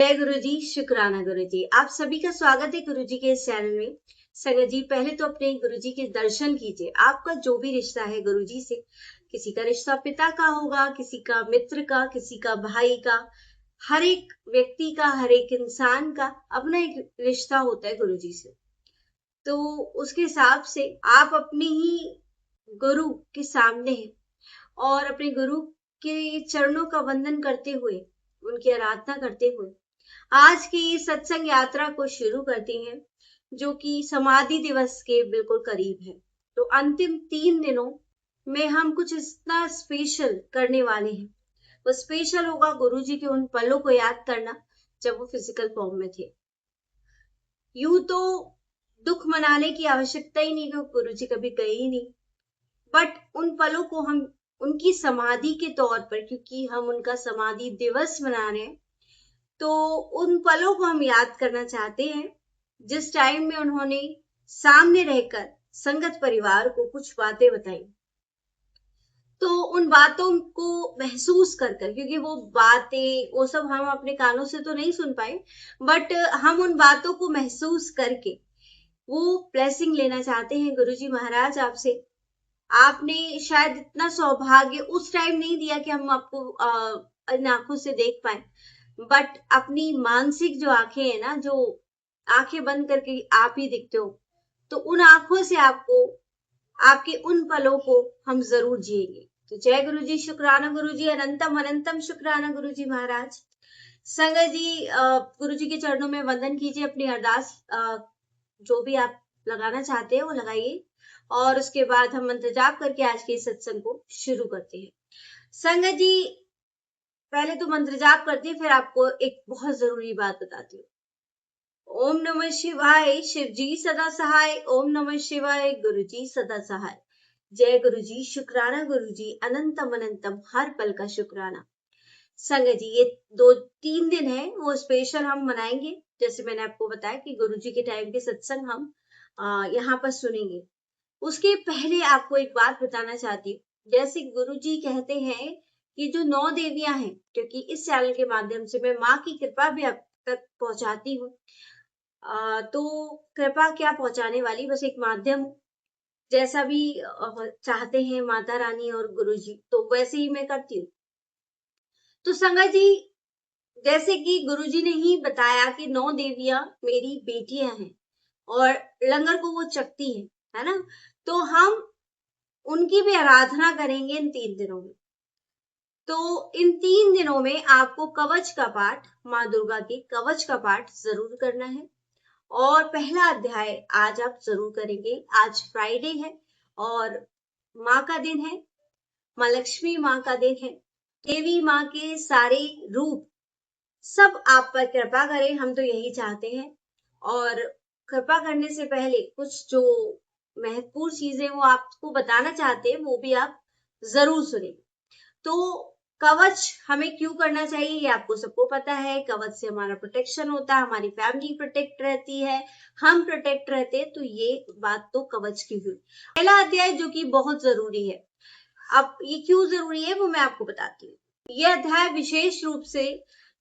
जय गुरु जी, शुक्राना गुरु जी। आप सभी का स्वागत है गुरु जी के इस चैनल में। संगत जी, पहले तो अपने गुरु जी के दर्शन कीजिए। आपका जो भी रिश्ता है गुरु जी से, किसी का रिश्ता पिता का होगा, किसी का मित्र का, किसी का भाई का, हर एक व्यक्ति का, हर एक इंसान का अपना एक रिश्ता होता है गुरु जी से। तो उसके हिसाब से आप अपने ही गुरु के सामने हैं और अपने गुरु के चरणों का वंदन करते हुए, उनकी आराधना करते हुए आज की सत्संग यात्रा को शुरू करते हैं, जो कि समाधि दिवस के बिल्कुल करीब है। तो अंतिम 3 दिनों में हम कुछ इतना स्पेशल करने वाले हैं। वो स्पेशल होगा गुरु जी के उन पलों को याद करना जब वो फिजिकल फॉर्म में थे। यूं तो दुख मनाने की आवश्यकता ही नहीं, क्योंकि गुरु जी कभी गए ही नहीं। बट उन पलों को हम उनकी समाधि के तौर पर, क्योंकि हम उनका समाधि दिवस मना रहे हैं, तो उन पलों को हम याद करना चाहते हैं जिस टाइम में उन्होंने सामने रहकर संगत परिवार को कुछ बातें बताई। तो उन बातों को महसूस कर कर, क्योंकि वो बातें वो सब हम अपने कानों से तो नहीं सुन पाए, बट हम उन बातों को महसूस करके वो ब्लेसिंग लेना चाहते हैं गुरुजी महाराज आपसे। आपने शायद इतना सौभाग्य उस टाइम नहीं दिया कि हम आपको इन आंखों से देख पाए, बट अपनी मानसिक जो आंखें है ना, जो आंखें बंद करके आप ही दिखते हो, तो उन आंखों से आपको आपके उन पलों को हम जरूर जिएंगे। तो जय गुरु जी, शुक्राना गुरु जी, अनंतम अनंतम शुक्राना गुरु जी महाराज। संगत जी, गुरु जी के चरणों में वंदन कीजिए, अपनी अरदास जो भी आप लगाना चाहते हैं वो लगाइए, और उसके बाद हम मंत्र जाप करके आज के सत्संग को शुरू करते हैं। संगत जी, पहले तो मंत्र जाप करते हैं, फिर आपको एक बहुत जरूरी बात बताती हूँ। ओम नमः शिवाय, शिव जी सदा सहाय। ओम नमः शिवाय, गुरु जी सदा सहाय। जय गुरु जी, शुक्राना गुरु जी, अनंतम अनंतम, हर पल का शुक्राना। संगत जी, ये 2-3 दिन है वो स्पेशल हम मनाएंगे। जैसे मैंने आपको बताया कि गुरु जी के टाइम के सत्संग हम यहाँ पर सुनेंगे। उसके पहले आपको एक बात बताना चाहती हूँ। जैसे गुरु जी कहते हैं कि जो 9 देवियां हैं, क्योंकि इस चैनल के माध्यम से मैं माँ की कृपा भी आप तक पहुंचाती हूँ, तो कृपा क्या पहुंचाने वाली, बस एक माध्यम हूँ। जैसा भी चाहते हैं माता रानी और गुरु जी, तो वैसे ही मैं करती हूँ। तो संगत जी, जैसे कि गुरु जी ने ही बताया कि 9 देवियां मेरी बेटियां हैं और लंगर को वो चखती है ना, तो हम उनकी भी आराधना करेंगे इन 3 दिनों में। तो इन 3 दिनों में आपको कवच का पाठ, माँ दुर्गा के कवच का पाठ जरूर करना है। और पहला अध्याय आज आप जरूर करेंगे। आज फ्राइडे है और माँ का दिन है, माँ लक्ष्मी माँ का दिन है। देवी माँ के सारे रूप सब आप पर कृपा करें, हम तो यही चाहते हैं। और कृपा करने से पहले कुछ जो महत्वपूर्ण चीजें वो आपको बताना चाहते हैं, वो भी आप जरूर सुनें। तो कवच हमें क्यों करना चाहिए, ये आपको सबको पता है। कवच से हमारा प्रोटेक्शन होता है, हमारी फैमिली प्रोटेक्ट रहती है, हम प्रोटेक्ट रहते हैं। तो ये बात तो कवच की हुई। पहला अध्याय जो कि बहुत जरूरी है। अब ये क्यों जरूरी है वो मैं आपको बताती हूँ। यह अध्याय विशेष रूप से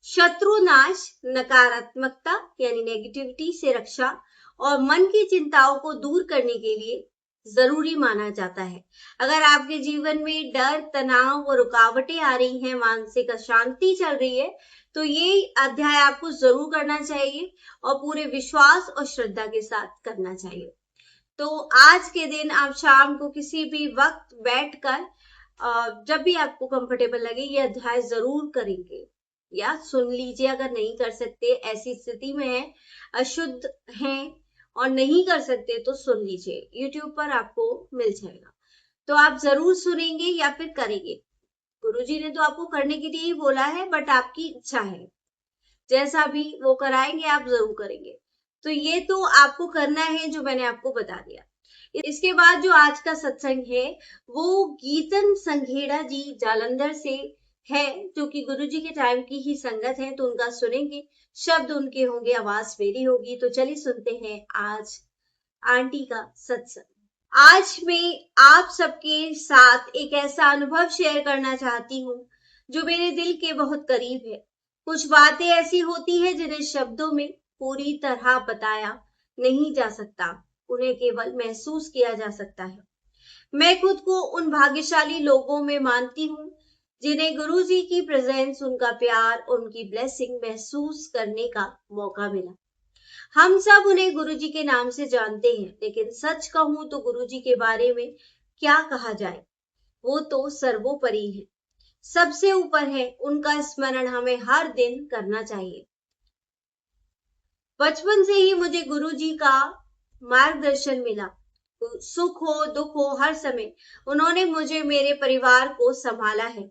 शत्रु नाश, नकारात्मकता यानी नेगेटिविटी से रक्षा और मन की चिंताओं को दूर करने के लिए जरूरी माना जाता है। अगर आपके जीवन में डर, तनाव और रुकावटें आ रही हैं, मानसिक अशांति चल रही है, तो ये अध्याय आपको जरूर करना चाहिए और पूरे विश्वास और श्रद्धा के साथ करना चाहिए। तो आज के दिन आप शाम को किसी भी वक्त बैठकर जब भी आपको कंफर्टेबल लगे ये अध्याय जरूर करेंगे या सुन लीजिए। अगर नहीं कर सकते, ऐसी स्थिति में है, अशुद्ध हैं और नहीं कर सकते, तो सुन लीजिए, यूट्यूब पर आपको मिल जाएगा। तो आप जरूर सुनेंगे या फिर करेंगे। गुरुजी ने तो आपको करने के लिए ही बोला है, बट आपकी इच्छा है, जैसा भी वो कराएंगे आप जरूर करेंगे। तो ये तो आपको करना है जो मैंने आपको बता दिया। इसके बाद जो आज का सत्संग है वो गीतन संघेड़ा जी जालंधर से है, जो कि गुरु जी के टाइम की ही संगत है, तो उनका सुनेंगे। शब्द उनके होंगे, आवाज मेरी होगी। तो चलिए सुनते हैं आज आंटी का सत्संग। आज मैं आप सबके साथ एक ऐसा अनुभव शेयर करना चाहती हूँ जो मेरे दिल के बहुत करीब है। कुछ बातें ऐसी होती है जिन्हें शब्दों में पूरी तरह बताया नहीं जा सकता, उन्हें केवल महसूस किया जा सकता है। मैं खुद को उन भाग्यशाली लोगों में मानती हूँ जिन्हें गुरुजी की प्रेजेंस, उनका प्यार, उनकी ब्लेसिंग महसूस करने का मौका मिला। हम सब उन्हें गुरुजी के नाम से जानते हैं, लेकिन सच कहूं तो गुरुजी के बारे में क्या कहा जाए, वो तो सर्वोपरि है, सबसे ऊपर है। उनका स्मरण हमें हर दिन करना चाहिए। बचपन से ही मुझे गुरुजी का मार्गदर्शन मिला। सुख हो दुख हो, हर समय उन्होंने मुझे, मेरे परिवार को संभाला है।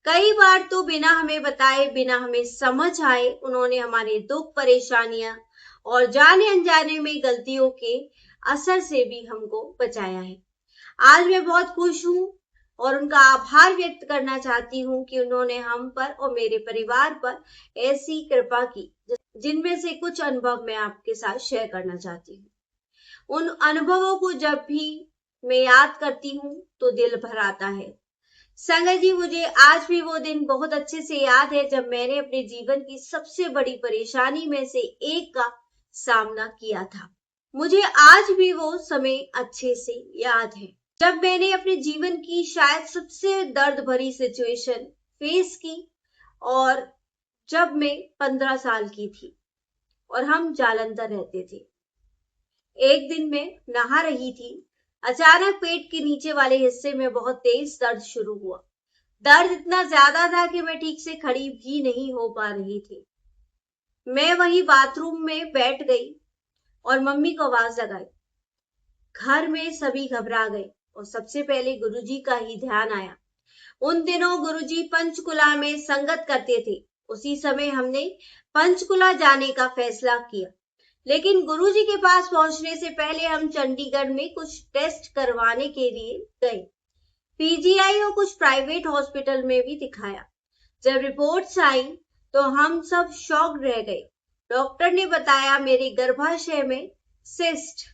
कई बार तो बिना हमें बताए, बिना हमें समझ आए, उन्होंने हमारे दुख, परेशानियां और जाने अनजाने में गलतियों के असर से भी हमको बचाया है। आज मैं बहुत खुश हूँ और उनका आभार व्यक्त करना चाहती हूँ कि उन्होंने हम पर और मेरे परिवार पर ऐसी कृपा की, जिनमें से कुछ अनुभव मैं आपके साथ शेयर करना चाहती हूँ। उन अनुभवों को जब भी मैं याद करती हूँ तो दिल भर आता है। संगत जी, मुझे आज भी वो दिन बहुत अच्छे से याद है जब मैंने अपने जीवन की सबसे बड़ी परेशानी में से एक का सामना किया था। मुझे आज भी वो समय अच्छे से याद है जब मैंने अपने जीवन की शायद सबसे दर्द भरी सिचुएशन फेस की, और जब मैं 15 साल की थी और हम जालंधर रहते थे। एक दिन मैं नहा रही थी, अचानक पेट के नीचे वाले हिस्से में बहुत तेज दर्द शुरू हुआ। दर्द इतना ज्यादा था कि मैं ठीक से खड़ी भी नहीं हो पा रही थी। मैं वही बाथरूम में बैठ गई और मम्मी को आवाज लगाई। घर में सभी घबरा गए और सबसे पहले गुरुजी का ही ध्यान आया। उन दिनों गुरुजी पंचकुला में संगत करते थे। उसी समय हमने पंचकुला जाने का फैसला किया, लेकिन गुरुजी के पास पहुंचने से पहले हम चंडीगढ़ में कुछ टेस्ट करवाने के लिए गए। पीजीआई और कुछ प्राइवेट हॉस्पिटल में भी दिखाया। जब रिपोर्ट्स आई तो हम सब शॉक्ड रह गए। डॉक्टर ने बताया मेरे गर्भाशय में सिस्ट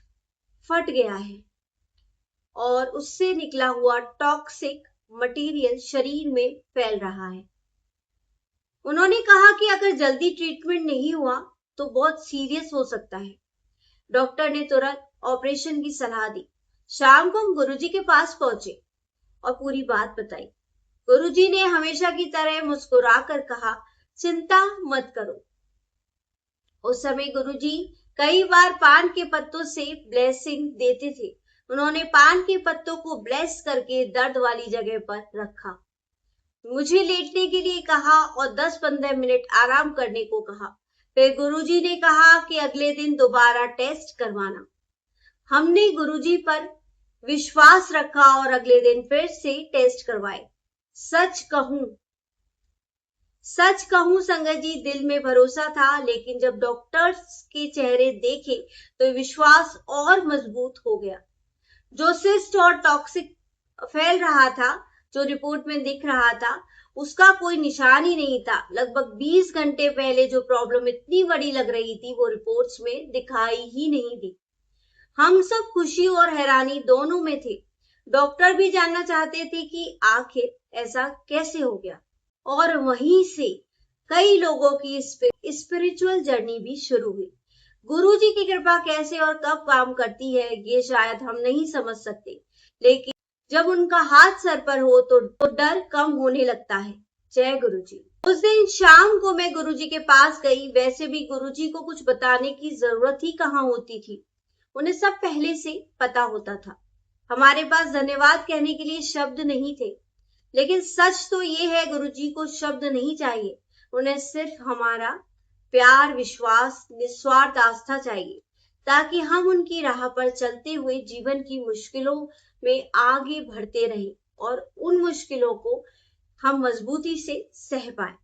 फट गया है और उससे निकला हुआ टॉक्सिक मटेरियल शरीर में फैल रहा है। उन्होंने कहा कि अगर जल्दी ट्रीटमेंट नहीं हुआ तो बहुत सीरियस हो सकता है। डॉक्टर ने तुरंत ऑपरेशन की सलाह दी। शाम को हम गुरुजी के पास पहुंचे और पूरी बात बताई। गुरुजी ने हमेशा की तरह मुस्कुराकर कहा, चिंता मत करो। उस समय गुरुजी कई बार पान के पत्तों से ब्लेसिंग देते थे। उन्होंने पान के पत्तों को ब्लेस करके दर्द वाली जगह पर रखा, मुझे लेटने के लिए कहा और 10-15 मिनट आराम करने को कहा। फिर गुरुजी ने कहा कि अगले दिन दोबारा टेस्ट करवाना। हमने गुरुजी पर विश्वास रखा और अगले दिन फिर से टेस्ट करवाए। सच कहूं संगत जी, दिल में भरोसा था, लेकिन जब डॉक्टर्स के चेहरे देखे तो विश्वास और मजबूत हो गया। जो सिस्ट और टॉक्सिक फैल रहा था, जो रिपोर्ट में दिख रहा था, उसका कोई निशान ही नहीं था। लगभग 20 घंटे पहले जो प्रॉब्लम इतनी बड़ी लग रही थी, वो रिपोर्ट्स में दिखाई ही नहीं दी। हम सब खुशी और हैरानी दोनों में थे। डॉक्टर भी जानना चाहते थे कि आखिर ऐसा कैसे हो गया। और वहीं से कई लोगों की स्पिरिचुअल जर्नी भी शुरू हुई। गुरुजी की कृपा कैसे और कब काम करती है, ये शायद हम नहीं समझ सकते, लेकिन जब उनका हाथ सर पर हो तो डर कम होने लगता है। जय गुरुजी। उस दिन शाम को मैं गुरुजी के पास गई। वैसे भी गुरुजी को कुछ बताने की जरूरत ही कहाँ होती थी, उन्हें सब पहले से पता होता था। हमारे पास धन्यवाद कहने के लिए शब्द नहीं थे, लेकिन सच तो ये है, गुरुजी को शब्द नहीं चाहिए, उन्हें सिर्फ हमारा प्यार, विश्वास, निस्वार्थ आस्था चाहिए, ताकि हम उनकी राह पर चलते हुए जीवन की मुश्किलों में आगे बढ़ते रहें और उन मुश्किलों को हम मजबूती से सह पाए।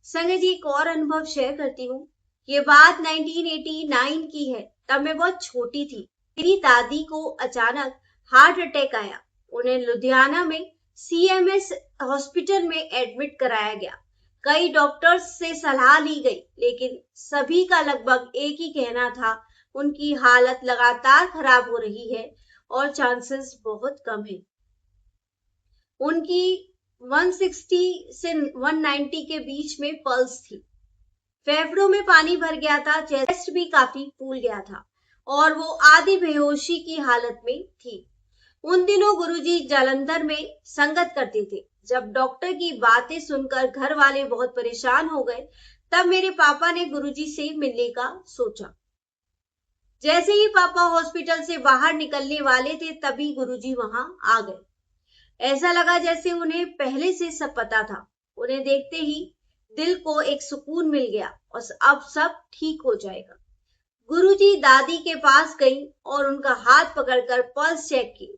संगत जी, एक और अनुभव शेयर करती हूँ। ये बात 1989 की है। तब मैं बहुत छोटी थी। मेरी दादी को अचानक हार्ट अटैक आया। उन्हें लुधियाना में CMS हॉस्पिटल में एडमिट कराया गया। कई डॉक्टर्स से सलाह ली गई, लेकिन सभी का लगभग एक ही कहना था, उनकी हालत लगातार खराब हो रही है और चांसेस बहुत कम है। उनकी 160 से 190 के बीच में पल्स थी। फेफड़ों में पानी भर गया था, चेस्ट भी काफी फूल गया था और वो आधी बेहोशी की हालत में थी। उन दिनों गुरुजी जालंधर में संगत करते थे। जब डॉक्टर की बातें सुनकर घर वाले बहुत परेशान हो गए, तब मेरे पापा ने गुरुजी से मिलने का सोचा। जैसे ही पापा हॉस्पिटल से बाहर निकलने वाले थे, तभी गुरुजी वहां आ गए। ऐसा लगा जैसे उन्हें पहले से सब पता था। उन्हें देखते ही दिल को एक सुकून मिल गया और अब सब ठीक हो जाएगा। गुरुजी दादी के पास गई और उनका हाथ पकड़कर पल्स चेक की।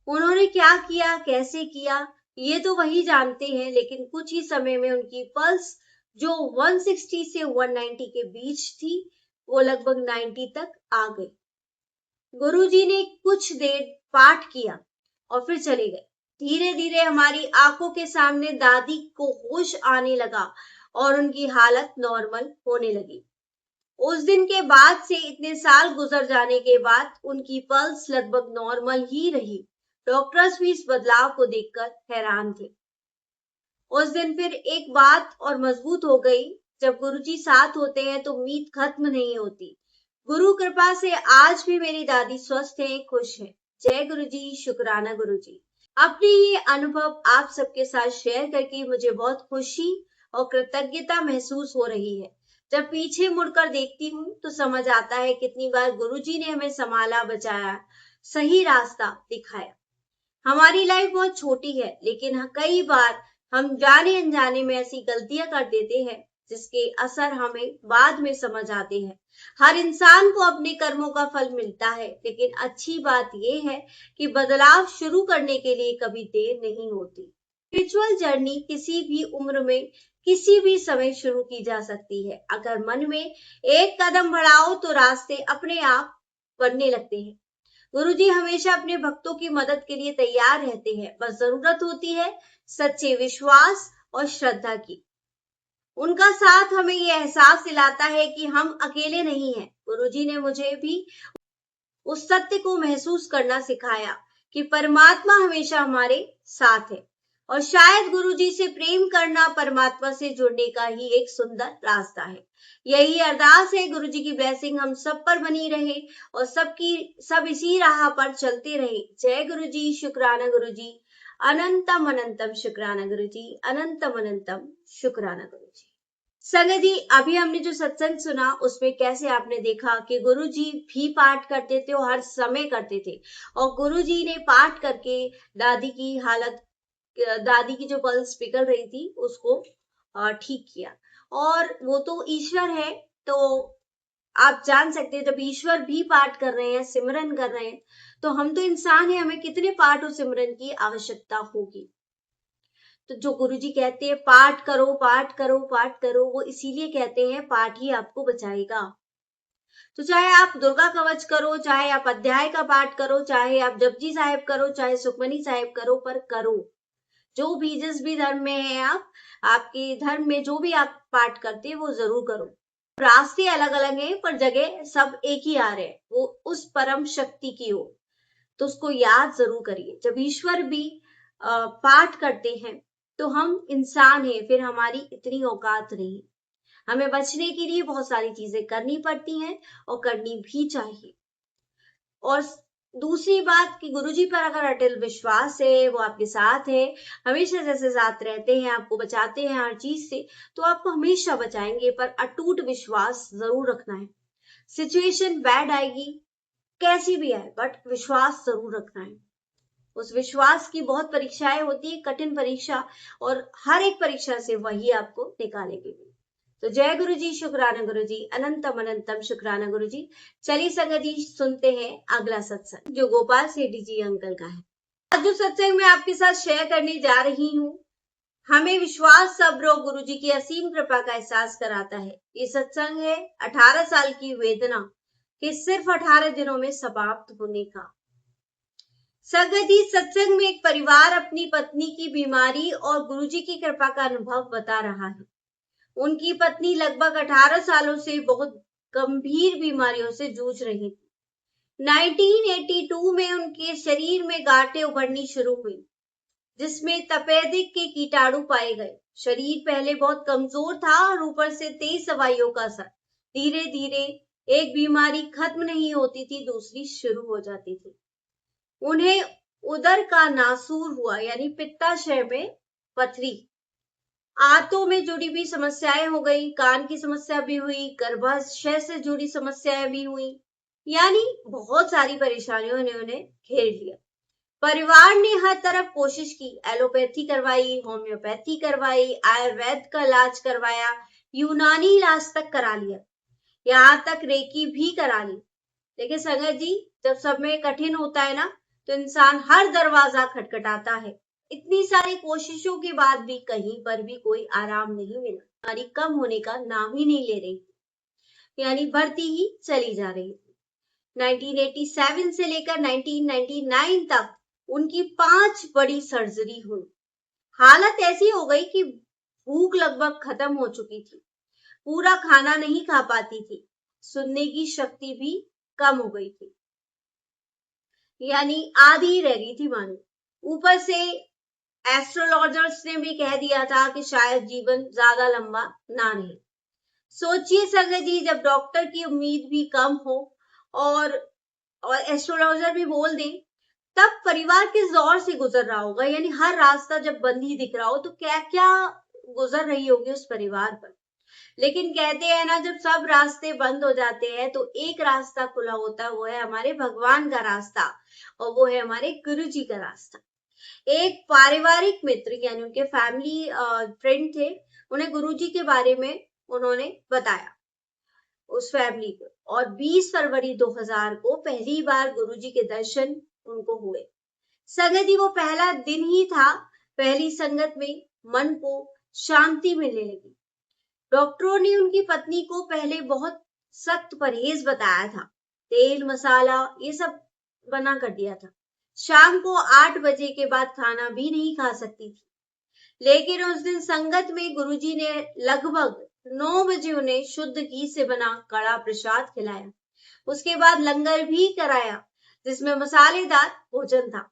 उन्होंने क्या किया, कैसे किया, ये तो वही जानते हैं, लेकिन कुछ ही समय में उनकी पल्स जो 160 से 190 के बीच थी, वो लगभग 90 तक आ गई। गुरुजी ने कुछ देर पाठ किया और फिर चले गए। धीरे धीरे हमारी आंखों के सामने दादी को होश आने लगा और उनकी हालत नॉर्मल होने लगी। उस दिन के बाद से इतने साल गुजर जाने के बाद उनकी पल्स लगभग नॉर्मल ही रही। डॉक्टर्स भी इस बदलाव को देखकर हैरान थे। उस दिन फिर एक बात और मजबूत हो गई, जब गुरुजी साथ होते हैं तो उम्मीद खत्म नहीं होती। गुरु कृपा से आज भी मेरी दादी स्वस्थ है, खुश है। जय गुरुजी, शुक्राना गुरुजी। अपने ये अनुभव आप सबके साथ शेयर करके मुझे बहुत खुशी और कृतज्ञता महसूस हो रही है। जब पीछे मुड़कर देखती हूँ तो समझ आता है कितनी बार गुरुजी ने हमें संभाला, बचाया, सही रास्ता दिखाया। हमारी लाइफ बहुत छोटी है, लेकिन कई बार हम जाने अनजाने में ऐसी गलतियां कर देते हैं जिसके असर हमें बाद में समझ आते हैं। हर इंसान को अपने कर्मों का फल मिलता है, लेकिन अच्छी बात यह है कि बदलाव शुरू करने के लिए कभी देर नहीं होती। स्पिरिचुअल जर्नी किसी भी उम्र में, किसी भी समय शुरू की जा सकती है। अगर मन में एक कदम बढ़ाओ तो रास्ते अपने आप बनने लगते हैं। गुरुजी हमेशा अपने भक्तों की मदद के लिए तैयार रहते हैं। बस जरूरत होती है सच्चे विश्वास और श्रद्धा की। उनका साथ हमें ये एहसास दिलाता है कि हम अकेले नहीं हैं। गुरुजी ने मुझे भी उस सत्य को महसूस करना सिखाया कि परमात्मा हमेशा हमारे साथ है और शायद गुरुजी से प्रेम करना परमात्मा से जुड़ने का ही एक सुंदर रास्ता है। यही अरदास है, गुरुजी की ब्लेसिंग हम सब पर बनी रहे और सब इसी राह पर चलते रहे। जय गुरुजी, शुक्राना गुरुजी, अनंतम अनंतम शुक्राना गुरुजी, अनंतम अनंतम शुक्राना गुरुजी। संगत जी, अभी हमने जो सत्संग सुना उसमें कैसे आपने देखा कि गुरुजी भी पाठ करते थे और हर समय करते थे और गुरुजी ने पाठ करके दादी की जो पल्स बिगड़ रही थी उसको ठीक किया। और वो तो ईश्वर है, तो आप जान सकते हैं जब ईश्वर भी पाठ कर रहे हैं, सिमरन कर रहे हैं, तो हम तो इंसान हैं, हमें कितने पाठ और सिमरन की आवश्यकता होगी। तो जो गुरुजी कहते हैं पाठ करो, पाठ करो, पाठ करो, वो इसीलिए कहते हैं पाठ ही आपको बचाएगा। तो चाहे आप दुर्गा कवच करो, चाहे आप अध्याय का पाठ करो, चाहे आप जपजी साहिब करो, चाहे सुखमनी साहिब करो, पर करो। जो भी जिस भी धर्म में है आप, आपके धर्म में जो भी आप पाठ करते हैं वो जरूर करो। रास्ते अलग अलग हैं पर जगह सब एक ही आ रहे हैं, वो उस परम शक्ति की ओर। तो उसको याद जरूर करिए। जब ईश्वर भी पाठ करते हैं तो हम इंसान हैं, फिर हमारी इतनी औकात नहीं। हमें बचने के लिए बहुत सारी चीजें करनी पड़ती हैं और करनी भी चाहिए। और दूसरी बात कि गुरुजी पर अगर अटल विश्वास है, वो आपके साथ है, हमेशा जैसे साथ रहते हैं, आपको बचाते हैं हर चीज से, तो आपको हमेशा बचाएंगे, पर अटूट विश्वास जरूर रखना है। सिचुएशन बैड आएगी, कैसी भी आए, बट विश्वास जरूर रखना है। उस विश्वास की बहुत परीक्षाएं होती है, कठिन परीक्षा, और हर एक परीक्षा से वही आपको निकालेंगे। तो जय गुरु जी, शुक्राना गुरु जी, अनंतम अनंतम शुक्राना गुरु जी। चलिए संगत जी, सुनते हैं अगला सत्संग जो गोपाल सेठी जी अंकल का है। आज जो सत्संग मैं आपके साथ शेयर करने जा रही हूँ, हमें विश्वास, सब्र और गुरु जी की असीम कृपा का एहसास कराता है। ये सत्संग है 18 साल की वेदना के सिर्फ 18 दिनों में समाप्त होने का। संगत जी, सत्संग में एक परिवार अपनी पत्नी की बीमारी और गुरुजी की कृपा का अनुभव बता रहा है। उनकी पत्नी लगभग 18 सालों से बहुत गंभीर बीमारियों से जूझ रही थी। 1982 में उनके शरीर में गांठें उभरनी शुरू हुई। जिसमें तपेदिक के कीटाणु पाए गए। शरीर पहले बहुत कमजोर था और ऊपर से तेज दवाइयों का असर। धीरे धीरे एक बीमारी खत्म नहीं होती थी, दूसरी शुरू हो जाती थी। उन्हें उदर का नासूर हुआ, यानी पित्ताशय में पथरी, आंतों में जुड़ी भी समस्याएं हो गई, कान की समस्या भी हुई, गर्भाशय से जुड़ी समस्याएं भी हुई, यानी बहुत सारी परेशानियों ने उन्हें घेर लिया। परिवार ने हर तरफ कोशिश की, एलोपैथी करवाई, होम्योपैथी करवाई, आयुर्वेद का इलाज करवाया, यूनानी इलाज तक करा लिया, यहाँ तक रेकी भी करा ली। देखिए संगत जी, जब सब में कठिन होता है ना, तो इंसान हर दरवाजा खटखटाता है। इतनी सारी कोशिशों के बाद भी कहीं पर भी कोई आराम नहीं मिला। बीमारी कम होने का नाम ही नहीं ले रही, यानी बढ़ती ही चली जा रही थी। 1987 से लेकर 1999 तक उनकी 5 बड़ी सर्जरी हुई। हालत ऐसी हो गई कि भूख लगभग खत्म हो चुकी थी, पूरा खाना नहीं खा पाती थी, सुनने की शक्ति भी कम हो गई थी, यानी आधी रह गई थी मानो। ऊपर से एस्ट्रोलॉजर्स ने भी कह दिया था कि शायद जीवन ज्यादा लंबा ना रहे। सोचिए संगत जी, जब डॉक्टर की उम्मीद भी कम हो और एस्ट्रोलॉजर भी बोल दे, तब परिवार किस दौर से गुजर रहा होगा, यानी हर रास्ता जब बंद ही दिख रहा हो तो क्या क्या गुजर रही होगी उस परिवार पर। लेकिन कहते हैं ना, जब सब रास्ते बंद हो जाते हैं तो एक रास्ता खुला होता है, वो है हमारे भगवान का रास्ता, और वो है हमारे गुरु जी का रास्ता। एक पारिवारिक मित्र, यानी उनके फैमिली फ्रेंड थे, उन्हें गुरुजी के बारे में उन्होंने बताया उस फैमिली को, और 20 फरवरी 2000 को पहली बार गुरुजी के दर्शन उनको हुए। संगत जी, वो पहला दिन ही था, पहली संगत में मन को शांति मिलने लगी। डॉक्टरों ने उनकी पत्नी को पहले बहुत सख्त परहेज बताया था, तेल मसाला ये सब बना कर दिया था। शाम को 8 बजे के बाद खाना भी नहीं खा सकती थी। लेकिन उस दिन संगत में गुरुजी ने लगभग 9 बजे उन्हें शुद्ध घी से बना कड़ा प्रसाद खिलाया। उसके बाद लंगर भी कराया, जिसमें मसालेदार भोजन था।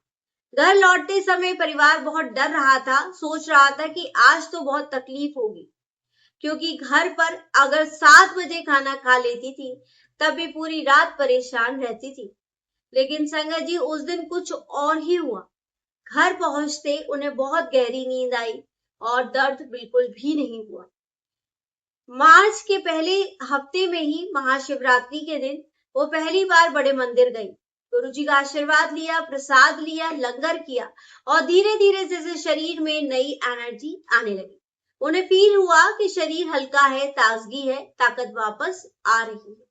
घर लौटते समय परिवार बहुत डर रहा था, सोच रहा था कि आज तो बहुत तकलीफ होगी, क्योंकि घर पर अगर 7 बजे खाना खा लेती थी तब भी पूरी रात परेशान रहती थी। लेकिन संगत जी, उस दिन कुछ और ही हुआ। घर पहुंचते उन्हें बहुत गहरी नींद आई और दर्द बिल्कुल भी नहीं हुआ। मार्च के पहले हफ्ते में ही महाशिवरात्रि के दिन वो पहली बार बड़े मंदिर गई, गुरुजी का आशीर्वाद लिया, प्रसाद लिया, लंगर किया, और धीरे धीरे जैसे शरीर में नई एनर्जी आने लगी। उन्हें फील हुआ कि शरीर हल्का है, ताजगी है, ताकत वापस आ रही है।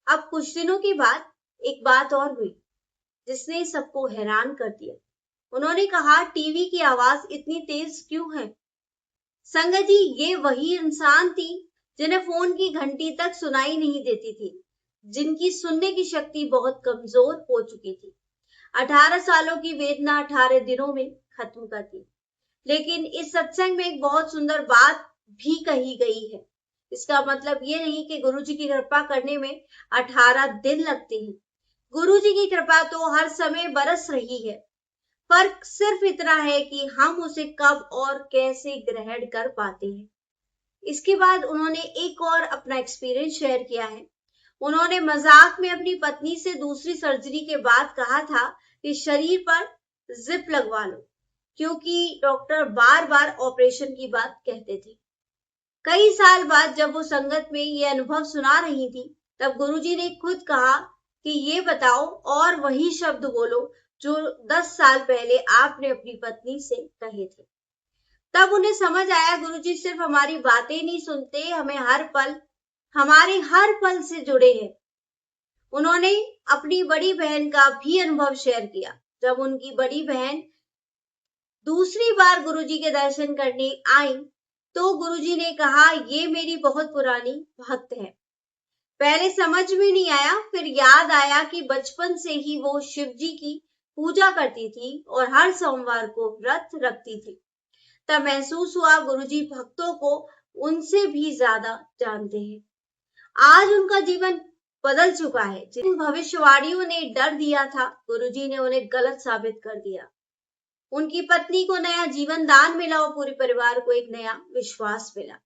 अब कुछ दिनों के बाद एक बात और हुई जिसने सबको हैरान कर दिया। उन्होंने कहा, टीवी की आवाज इतनी तेज क्यों है? संगत जी, ये वही इंसान थी जिन्हें फोन की घंटी तक सुनाई नहीं देती थी, जिनकी सुनने की शक्ति बहुत कमजोर हो चुकी थी। 18 सालों की वेदना 18 दिनों में खत्म कर दी। लेकिन इस सत्संग में एक बहुत सुंदर बात भी कही गई है। इसका मतलब ये नहीं कि गुरुजी की कृपा करने में 18 दिन लगते हैं। गुरुजी की कृपा तो हर समय बरस रही है। फर्क सिर्फ इतना है कि हम उसे कब और कैसे ग्रहण कर पाते हैं। इसके बाद उन्होंने एक और अपना एक्सपीरियंस शेयर किया है। उन्होंने मजाक में अपनी पत्नी से दूसरी सर्जरी के बाद कहा था कि शरीर पर जिप लगवा लो, क्योंकि डॉक्टर बार बार ऑपरेशन की बात कहते थे। कई साल बाद जब वो संगत में ये अनुभव सुना रही थी, तब गुरुजी ने खुद कहा कि ये बताओ और वही शब्द बोलो जो 10 साल पहले आपने अपनी पत्नी से कहे थे। तब उन्हें समझ आया, गुरुजी सिर्फ हमारी बातें नहीं सुनते, हमारे हर पल से जुड़े हैं। उन्होंने अपनी बड़ी बहन का भी अनुभव शेयर किया। जब उनकी बड़ी बहन दूसरी बार गुरुजी के दर्शन करने आई तो गुरुजी ने कहा, ये मेरी बहुत पुरानी भक्त है। पहले समझ में नहीं आया, फिर याद आया कि बचपन से ही वो शिव जी की पूजा करती थी और हर सोमवार को व्रत रखती थी। तब महसूस हुआ गुरुजी भक्तों को उनसे भी ज्यादा जानते हैं। आज उनका जीवन बदल चुका है। जिन भविष्यवाणियों ने डर दिया था, गुरुजी ने उन्हें गलत साबित कर दिया। उनकी पत्नी को नया जीवन दान मिला और पूरे परिवार को एक नया विश्वास मिला।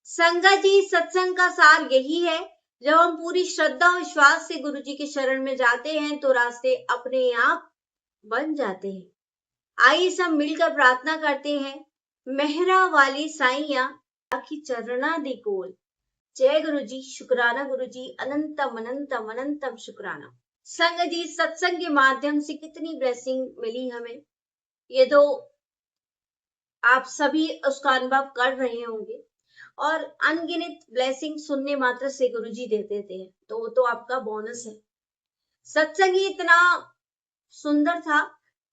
संगत जी, सत्संग का सार यही है, जब हम पूरी श्रद्धा और विश्वास से गुरु जी के शरण में जाते हैं तो रास्ते अपने आप बन जाते हैं। आइए सब मिलकर प्रार्थना करते हैं। मेहरा वाली साईया की चरणा दी कोल। जय गुरु जी, शुक्राना गुरु जी, अनंतम अनंतम अनंतम शुक्राना। संगत जी, सत्संग के माध्यम से कितनी ब्लेसिंग मिली हमें, ये तो आप सभी उसका अनुभव कर रहे होंगे। और अनगिनत ब्लेसिंग सुनने मात्र से गुरुजी दे देते हैं, तो वो तो आपका बोनस है। सत्संग ही इतना सुंदर था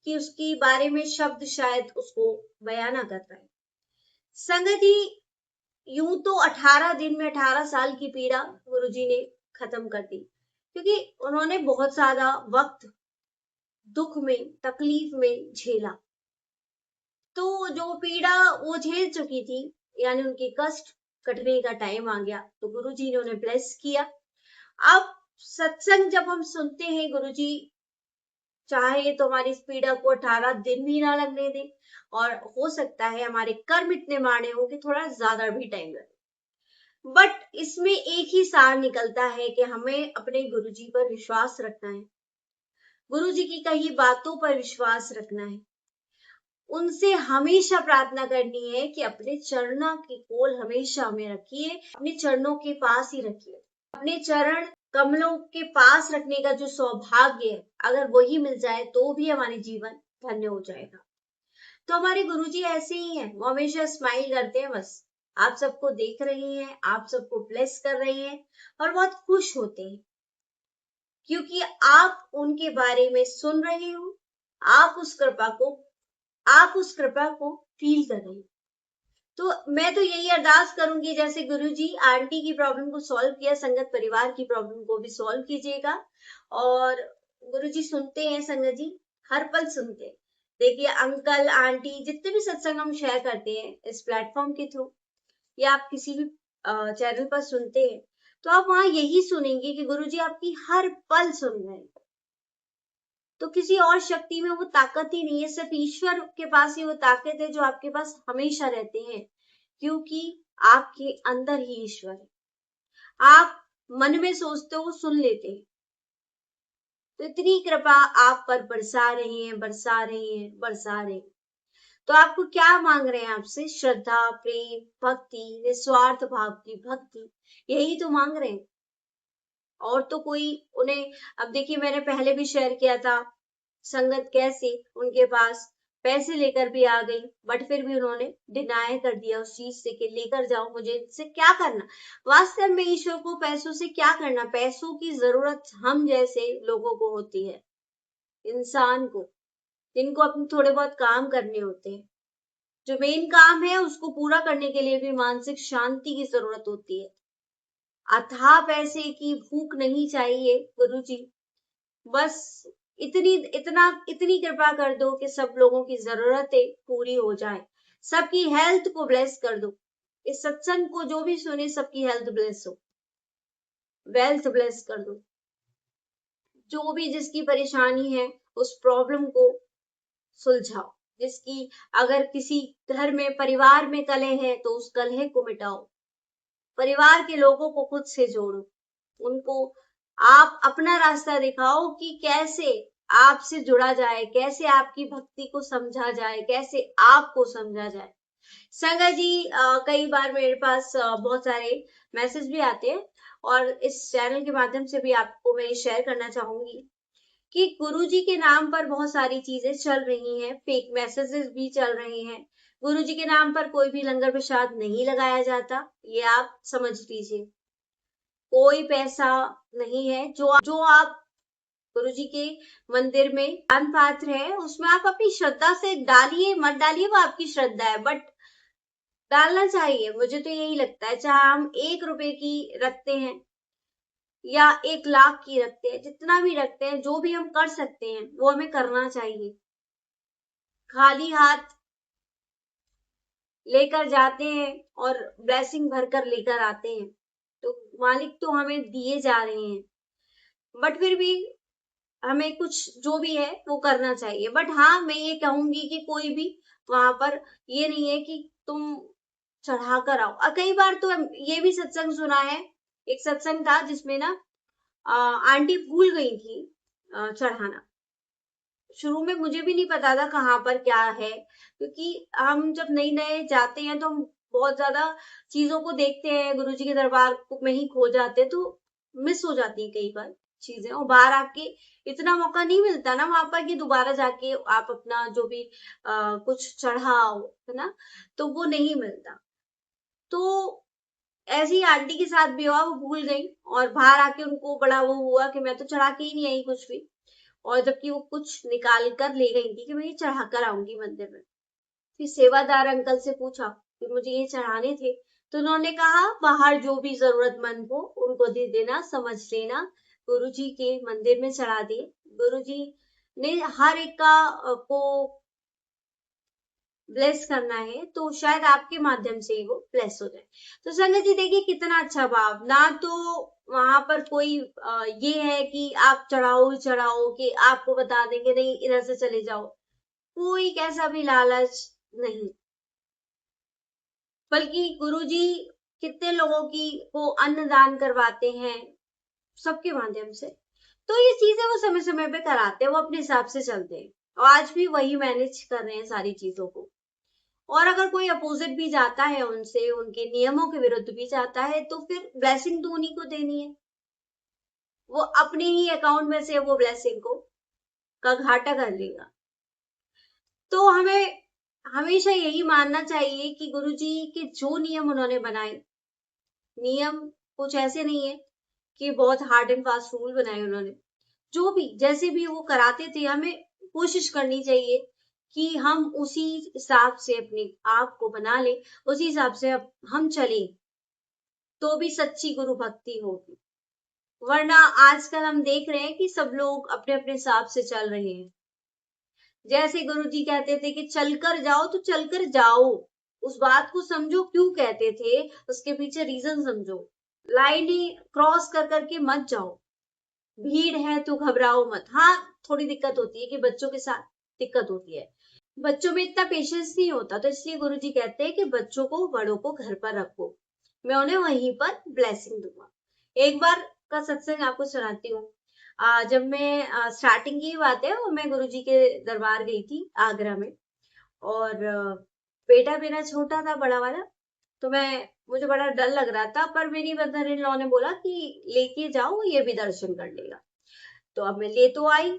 कि उसके बारे में शब्द शायद उसको बयान ना कर पाए। संगत जी, यूं तो 18 दिन में 18 साल की पीड़ा गुरुजी ने खत्म कर दी, क्योंकि उन्होंने बहुत ज्यादा वक्त दुख में, तकलीफ में झेला। तो जो पीड़ा वो झेल चुकी थी, यानी उनके कष्ट कटने का टाइम आ गया, तो गुरुजी ने उन्हें ब्लेस किया। अब सत्संग जब हम सुनते हैं, गुरुजी चाहे तो हमारी इस पीड़ा को 18 दिन भी ना लगने दे, और हो सकता है हमारे कर्म इतने माड़े हो कि थोड़ा ज्यादा भी टाइम लगे। बट इसमें एक ही सार निकलता है कि हमें अपने गुरुजी पर विश्वास रखना है, गुरुजी की कही बातों पर विश्वास रखना है, उनसे हमेशा प्रार्थना करनी है कि अपने चरणों की कोल हमेशा हमें रखिए, अपने चरणों के पास ही रखिए। अपने चरण कमलों के पास रखने का जो सौभाग्य है, अगर वही मिल जाए तो भी हमारे जीवन धन्य हो जाएगा। तो हमारे गुरुजी ऐसे ही हैं, वो हमेशा स्माइल करते हैं, बस आप सबको देख रहे हैं, आप सबको ब्लेस कर रहे हैं और बहुत खुश होते हैं, क्योंकि आप उनके बारे में सुन रहे हो, आप उस कृपा को फील कर रहे हो। तो मैं तो यही अरदास करूंगी, जैसे गुरुजी आंटी की प्रॉब्लम को सॉल्व किया, संगत परिवार की प्रॉब्लम को भी सॉल्व कीजिएगा। और गुरुजी सुनते हैं संगत जी, हर पल सुनते हैं। देखिए अंकल आंटी जितने भी सत्संग हम शेयर करते हैं इस प्लेटफॉर्म के थ्रू, या आप किसी भी चैनल पर सुनते हैं, तो आप वहां यही सुनेंगे कि गुरुजी आपकी हर पल सुन रहे हैं। तो किसी और शक्ति में वो ताकत ही नहीं है, सिर्फ ईश्वर के पास ही वो ताकत है जो आपके पास हमेशा रहते हैं, क्योंकि आपके अंदर ही ईश्वर है। आप मन में सोचते हो, सुन लेते हैं। तो इतनी कृपा आप पर बरसा रही है, बरसा रही है, बरसा रहे हैं। तो आपको क्या मांग रहे हैं? आपसे श्रद्धा, प्रेम, भक्ति, निस्वार्थ भाव की भक्ति, यही तो मांग रहे हैं। और तो कोई उन्हें, अब देखिए मैंने पहले भी शेयर किया था, संगत कैसे उनके पास पैसे लेकर भी आ गई, बट फिर भी उन्होंने डिनाई कर दिया उस चीज से कि लेकर जाओ, मुझे इससे क्या करना। वास्तव में ईश्वर को पैसों से क्या करना, पैसों की जरूरत हम जैसे लोगों को होती है, इंसान को, जिनको अपने थोड़े बहुत काम करने होते हैं। जो मेन काम है उसको पूरा करने के लिए भी मानसिक शांति की जरूरत होती है। अथाह पैसे की भूख नहीं चाहिए गुरुजी, बस इतनी कृपा कर दो कि सब लोगों की जरूरतें पूरी हो जाए, सबकी हेल्थ को ब्लेस कर दो। इस सत्संग को जो भी सुने सबकी हेल्थ ब्लेस हो, वेल्थ ब्लेस कर दो। जो भी जिसकी परेशानी है उस प्रॉब्लम को सुलझाओ। जिसकी अगर किसी घर में परिवार में कलह है तो उस कलह को मिटाओ। परिवार के लोगों को खुद से जोड़ो, उनको आप अपना रास्ता दिखाओ कि कैसे आपसे जुड़ा जाए, कैसे आपकी भक्ति को समझा जाए, कैसे आपको समझा जाए। संगत जी, कई बार मेरे पास बहुत सारे मैसेज भी आते हैं, और इस चैनल के माध्यम से भी आपको मैं शेयर करना चाहूंगी कि गुरुजी के नाम पर बहुत सारी चीजें चल रही हैं, फेक मैसेजेस भी चल रहे हैं। गुरुजी के नाम पर कोई भी लंगर प्रसाद नहीं लगाया जाता, ये आप समझ लीजिए। कोई पैसा नहीं है जो आप गुरुजी के मंदिर में दान पात्र है, उसमें आप अपनी श्रद्धा से डालिए, मत डालिए, वो आपकी श्रद्धा है, बट डालना चाहिए। मुझे तो यही लगता है, चाहे हम 1 रुपए की रखते हैं या 1 लाख की रखते हैं, जितना भी रखते हैं, जो भी हम कर सकते हैं वो हमें करना चाहिए। खाली हाथ लेकर जाते हैं और ब्लेसिंग भरकर लेकर आते हैं, तो मालिक तो हमें दिए जा रहे हैं, बट फिर भी हमें कुछ जो भी है वो करना चाहिए। बट हाँ, मैं ये कहूंगी कि कोई भी वहां पर ये नहीं है कि तुम चढ़ा कर आओ। कई बार तो ये भी सत्संग सुना है, एक सत्संग था जिसमें ना आंटी भूल गई थी चढ़ाना। शुरू में मुझे भी नहीं पता था कहाँ पर क्या है, क्योंकि हम जब नए नए जाते हैं तो हम बहुत ज्यादा चीजों को देखते हैं, गुरु जी के दरबार में ही खो जाते हैं, तो मिस हो जाती है कई बार चीजें। और बाहर आके इतना मौका नहीं मिलता ना वहां पर कि दोबारा जाके आप अपना जो भी कुछ चढ़ाओ, है ना, तो वो नहीं मिलता। तो ऐसी आंटी के साथ भी हुआ, वो भूल गई और बाहर आके उनको बड़ा वो हुआ कि मैं तो चढ़ा के ही नहीं आई कुछ भी, और जबकि वो कुछ निकाल कर ले गई थी कि मैं ये चढ़ा कर आऊंगी मंदिर में। फिर सेवादार अंकल से पूछा कि मुझे ये चढ़ाने थे, तो उन्होंने कहा बाहर जो भी जरूरतमंद हो उनको दे देना, समझ लेना, गुरुजी के मंदिर में चढ़ा दिए। गुरुजी ने हर एक का को ब्लेस करना है, तो शायद आपके माध्यम से ही वो ब्लेस हो जाए। तो संगत जी देखिए कितना अच्छा भाव ना, तो वहां पर कोई ये है कि आप चढ़ाओ ही चढ़ाओ, कि आपको बता देंगे नहीं इधर से चले जाओ, कोई कैसा भी लालच नहीं। बल्कि गुरुजी कितने लोगों की को अन्नदान करवाते हैं सबके माध्यम से। तो ये चीजें वो समय समय पे कराते हैं, वो अपने हिसाब से चलते हैं और आज भी वही मैनेज कर रहे हैं सारी चीजों को। और अगर कोई अपोजिट भी जाता है उनसे, उनके नियमों के विरुद्ध भी जाता है, तो फिर ब्लेसिंग तो उन्हीं को देनी है। वो अपने ही अकाउंट में से वो ब्लेसिंग को का घाटा कर लेगा। तो हमें हमेशा यही मानना चाहिए कि गुरुजी के जो नियम उन्होंने बनाए, नियम कुछ ऐसे नहीं है कि बहुत हार्ड एंड फास्ट रूल बनाए उन्होंने। जो भी जैसे भी वो कराते थे, हमें कोशिश करनी चाहिए कि हम उसी हिसाब से अपने आप को बना ले, उसी हिसाब से हम चले, तो भी सच्ची गुरु भक्ति होगी। वरना आजकल हम देख रहे हैं कि सब लोग अपने अपने हिसाब से चल रहे हैं। जैसे गुरुजी कहते थे कि चलकर जाओ, तो चलकर जाओ, उस बात को समझो क्यों कहते थे, उसके पीछे रीजन समझो। लाइन क्रॉस कर करके मत जाओ, भीड़ है तो घबराओ मत। हाँ, थोड़ी दिक्कत होती है कि बच्चों के साथ दिक्कत होती है, बच्चों में इतना पेशेंस नहीं होता, तो इसलिए गुरुजी कहते हैं कि बच्चों को बड़ों को घर पर रखो, मैं उन्हें वहीं पर ब्लेसिंग दूंगा। एक बार का सत्संग आपको सुनाती हूँ। जब मैं स्टार्टिंग की बात है, और मैं गुरुजी के दरबार गई थी आगरा में, और बेटा मेरा छोटा था बड़ा वाला, तो मुझे बड़ा डर लग रहा था, पर मेरी मदर इन लॉ ने बोला कि लेके जाओ, ये भी दर्शन कर लेगा। तो अब मैं ले तो आई,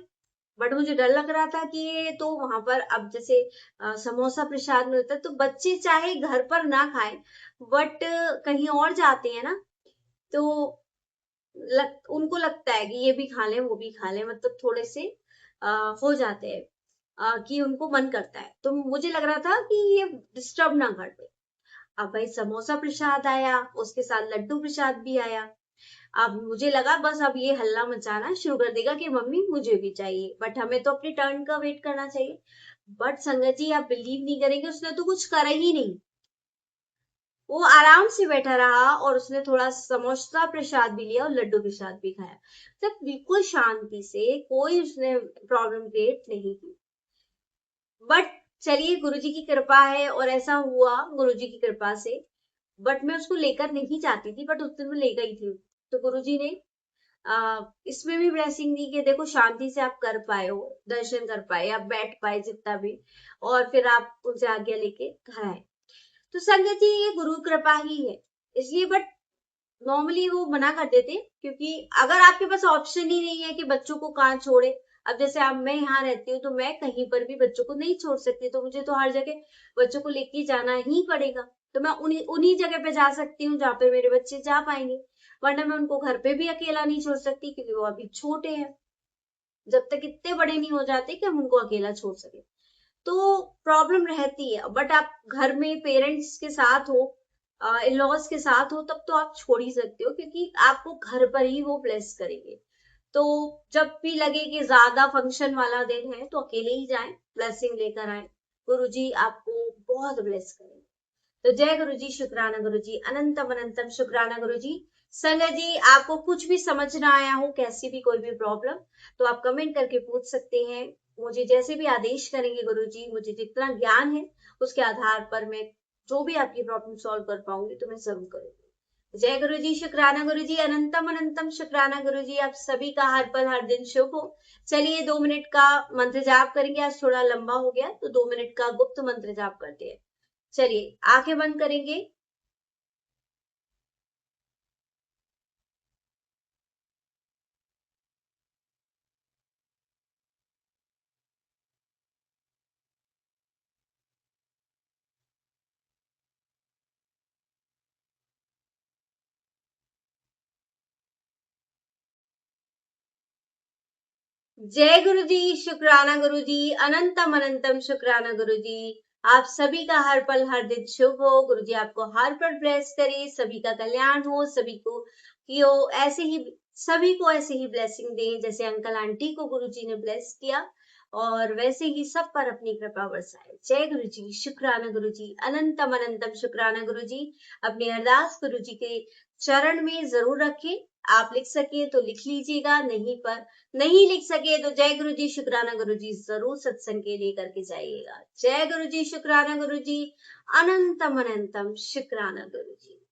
बट मुझे डर लग रहा था कि ये तो वहां पर अब जैसे समोसा प्रसाद मिलता है, तो बच्चे चाहे घर पर ना खाएं, बट कहीं और जाते हैं ना, तो उनको लगता है कि ये भी खा लें वो भी खा लें, मतलब थोड़े से हो जाते हैं कि उनको मन करता है। तो मुझे लग रहा था कि ये डिस्टर्ब ना कर दे। अब भाई समोसा प्रसाद आया, उसके साथ लड्डू प्रसाद भी आया। अब मुझे लगा बस अब ये हल्ला मचाना शुरू कर देगा कि मम्मी मुझे भी चाहिए, बट हमें तो अपनी टर्न का वेट करना चाहिए। बट संगत जी आप बिलीव नहीं करेंगे, उसने तो कुछ करा ही नहीं, वो आराम से बैठा रहा और उसने थोड़ा समोसा प्रसाद भी लिया और लड्डू प्रसाद भी खाया, मतलब बिल्कुल शांति से, कोई उसने प्रॉब्लम क्रिएट नहीं की। बट चलिए गुरुजी की कृपा है और ऐसा हुआ गुरुजी की कृपा से। बट मैं उसको लेकर नहीं चाहती थी, बट उस दिन मैं ले गई थी। तो गुरुजी ने इसमें भी ब्लेसिंग दी कि देखो शांति से आप कर पाए हो, दर्शन कर पाए, आप बैठ पाए जितना भी, और फिर आप उनसे आज्ञा लेके घर आए। तो संगत जी ये गुरु कृपा ही है, इसलिए। बट नॉर्मली वो मना कर देते, क्योंकि अगर आपके पास ऑप्शन ही नहीं है कि बच्चों को कहाँ छोड़े। अब जैसे अब मैं यहाँ रहती हूँ, तो मैं कहीं पर भी बच्चों को नहीं छोड़ सकती, तो मुझे तो हर जगह बच्चों को लेके जाना ही पड़ेगा। तो मैं उन्हीं उन्हीं जगह पे जा सकती हूँ जहाँ पे मेरे बच्चे जा पाएंगे, वरना मैं उनको घर पे भी अकेला नहीं छोड़ सकती, क्योंकि वो अभी छोटे हैं, जब तक इतने बड़े नहीं हो जाते कि हम उनको अकेला छोड़ सके। तो प्रॉब्लम रहती है। बट आप घर में पेरेंट्स के साथ हो, इन लॉज के साथ हो, तब तो आप छोड़ ही सकते हो, क्योंकि आपको घर पर ही वो ब्लेस करेंगे। तो जब भी लगे कि ज्यादा फंक्शन वाला दिन है, तो अकेले ही जाएं, ब्लेसिंग लेकर आए, गुरुजी आपको बहुत ब्लेस करेंगे। तो जय गुरु जी, शुक्राना गुरु जी, अनंतम अनंतम शुक्राना गुरु जी। संगत जी, आपको कुछ भी समझ ना आया हो, कैसी भी कोई भी प्रॉब्लम, तो आप कमेंट करके पूछ सकते हैं। मुझे जैसे भी आदेश करेंगे गुरुजी, मुझे जितना ज्ञान है, उसके आधार पर मैं जो भी आपकी प्रॉब्लम सॉल्व कर पाऊंगी, तो मैं जरूर करूंगी। जय गुरु जी, शुक्राना गुरु जी, अनंतम अनंतम शुक्राना गुरु जी। आप सभी का हर पल हर दिन शुभ हो। चलिए 2 मिनट का मंत्र जाप करेंगे। आज थोड़ा लंबा हो गया, तो 2 मिनट का गुप्त मंत्र जाप करते हैं। चलिए आंखें बंद करेंगे। जय गुरु जी, शुक्राना गुरु जी, अनंतम अनंतम शुक्राना गुरु जी। आप सभी का हर पल हर दिन शुभ हो। गुरु जी आपको हर पल ब्लेस करे, सभी का कल्याण हो, सभी को कि हो ऐसे ही, सभी को ऐसे ही ब्लेसिंग दें जैसे अंकल आंटी को गुरु जी ने ब्लेस किया, और वैसे ही सब पर अपनी कृपा बरसाए। जय गुरु जी, शुक्राना गुरु जी, अनंतम अनंतम शुक्राना गुरु जी। अपनी अरदास गुरु जी के चरण में जरूर रखें। आप लिख सके तो लिख लीजिएगा, नहीं लिख सके तो जय गुरु जी शुक्राना गुरु जी जरूर सत्संग के लिए करके जाइएगा। जय गुरु जी शुक्राना गुरु जी, अनंतम अनंतम शुक्राना गुरु जी।